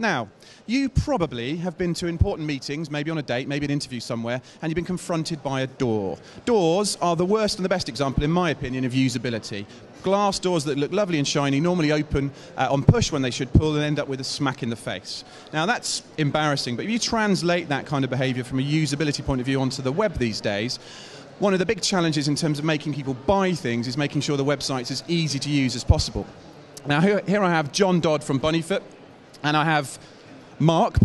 Now, you probably have been to important meetings, maybe on a date, maybe an interview somewhere, and you've been confronted by a door. Doors are the worst and the best example, in my opinion, of usability. Glass doors that look lovely and shiny, normally open on push when they should pull, and end up with a smack in the face. Now, that's embarrassing, but if you translate that kind of behavior from a usability point of view onto the web these days, one of the big challenges in terms of making people buy things is making sure the website's as easy to use as possible. Now, here I have John Dodd from Bunnyfoot, and I have Mark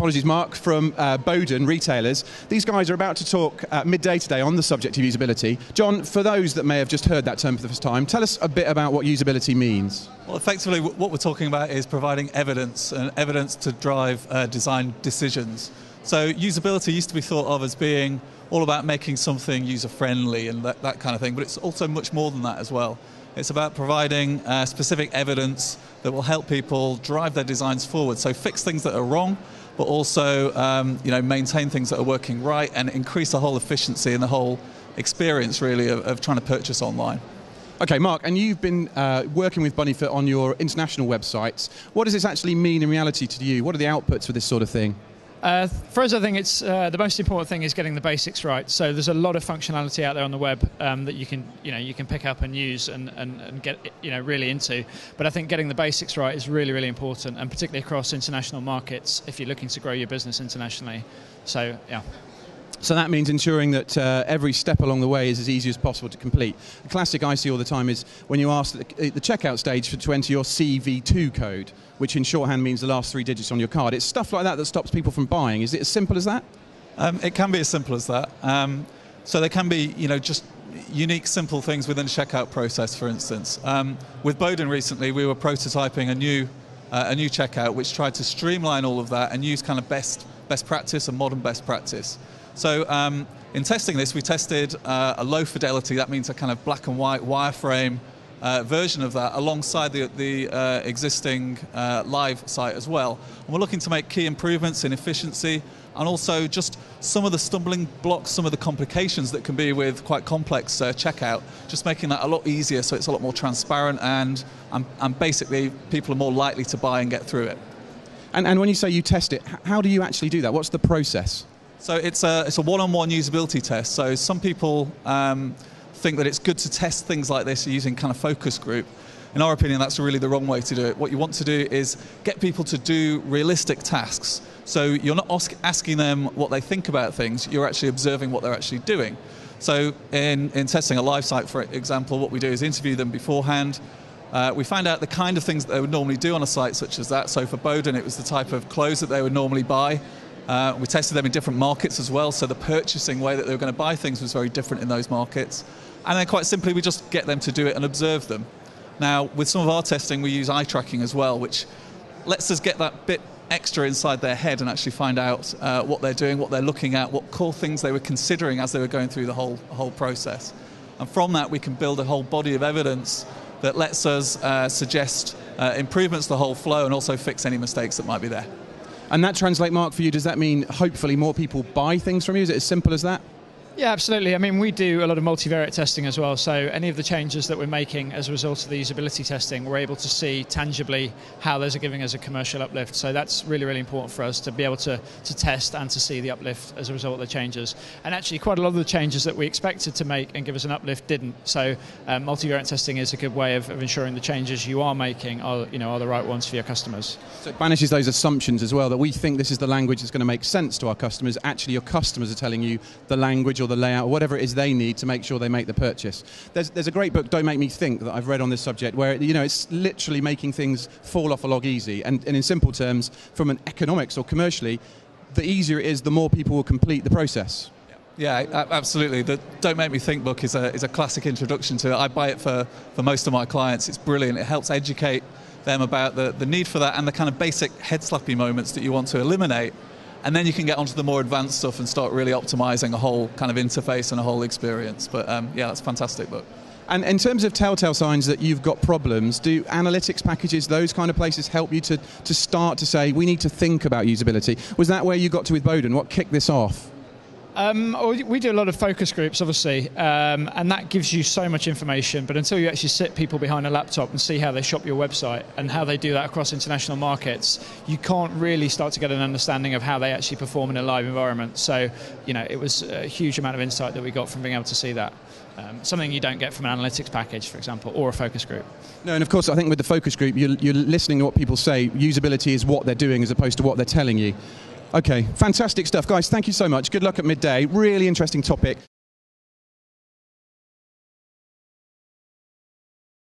from Boden Retailers. These guys are about to talk midday today on the subject of usability. John, for those that may have just heard that term for the first time, tell us a bit about what usability means. Well, effectively, what we're talking about is providing evidence, and evidence to drive design decisions. So usability used to be thought of as being all about making something user-friendly and that kind of thing, but it's also much more than that as well. It's about providing specific evidence that will help people drive their designs forward. So fix things that are wrong, but also maintain things that are working right and increase the whole efficiency and the whole experience, really, of trying to purchase online. Okay, Mark, and you've been working with Bunnyfoot on your international websites. What does this actually mean in reality to you? What are the outputs for this sort of thing? For us, I think it's the most important thing is getting the basics right. So there's a lot of functionality out there on the web that you can pick up and use and get really into. But I think getting the basics right is really, really important, and particularly across international markets if you're looking to grow your business internationally. So yeah. So that means ensuring that every step along the way is as easy as possible to complete. A classic I see all the time is when you ask the checkout stage to enter your CV2 code, which in shorthand means the last 3 digits on your card. It's stuff like that that stops people from buying. Is it as simple as that? It can be as simple as that. So there can be just unique, simple things within the checkout process, for instance. With Boden recently, we were prototyping a new checkout which tried to streamline all of that and use kind of best practice and modern best practice. So in testing this, we tested a low fidelity, that means a kind of black and white wireframe version of that alongside the existing live site as well. And we're looking to make key improvements in efficiency and also just some of the stumbling blocks, some of the complications that can be with quite complex checkout, just making that a lot easier so it's a lot more transparent and basically people are more likely to buy and get through it. And when you say you test it, how do you actually do that? What's the process? So it's a one-on-one usability test. So some people think that it's good to test things like this using kind of focus group. In our opinion, that's really the wrong way to do it. What you want to do is get people to do realistic tasks. So you're not asking them what they think about things, you're actually observing what they're actually doing. So in testing a live site, for example, what we do is interview them beforehand. We find out the kind of things that they would normally do on a site such as that. So for Boden, it was the type of clothes that they would normally buy. We tested them in different markets as well, so the purchasing way that they were going to buy things was very different in those markets. And then quite simply, we just get them to do it and observe them. Now, with some of our testing, we use eye tracking as well, which lets us get that bit extra inside their head and actually find out what they're doing, what they're looking at, what core things they were considering as they were going through the whole process. And from that, we can build a whole body of evidence that lets us suggest improvements to the whole flow and also fix any mistakes that might be there. And that translate, Mark, for you, does that mean hopefully more people buy things from you? Is it as simple as that? Yeah, absolutely. I mean, we do a lot of multivariate testing as well, so any of the changes that we're making as a result of the usability testing, we're able to see tangibly how those are giving us a commercial uplift. So that's really, really important for us to be able to test and to see the uplift as a result of the changes. And actually, quite a lot of the changes that we expected to make and give us an uplift didn't. So multivariate testing is a good way of ensuring the changes you are making are the right ones for your customers. So it banishes those assumptions as well, that we think this is the language that's going to make sense to our customers. Actually, your customers are telling you the language or the layout or whatever it is they need to make sure they make the purchase. There's a great book, Don't Make Me Think, that I've read on this subject where it's literally making things fall off a log easy, and in simple terms, from an economics or commercially, the easier it is, the more people will complete the process. Yeah, absolutely. The Don't Make Me Think book is a classic introduction to it. I buy it for most of my clients. It's brilliant. It helps educate them about the need for that and the kind of basic head-slappy moments that you want to eliminate. And then you can get onto the more advanced stuff and start really optimizing a whole kind of interface and a whole experience. But yeah, that's a fantastic book. And in terms of telltale signs that you've got problems, do analytics packages, those kind of places, help you to start to say, we need to think about usability? Was that where you got to with Boden? What kicked this off? We do a lot of focus groups, obviously, and that gives you so much information, but until you actually sit people behind a laptop and see how they shop your website and how they do that across international markets, you can't really start to get an understanding of how they actually perform in a live environment. So, it was a huge amount of insight that we got from being able to see that. Something you don't get from an analytics package, for example, or a focus group. No, and of course, I think with the focus group, you're listening to what people say. Usability is what they're doing as opposed to what they're telling you. Okay, fantastic stuff. Guys, thank you so much. Good luck at midday. Really interesting topic.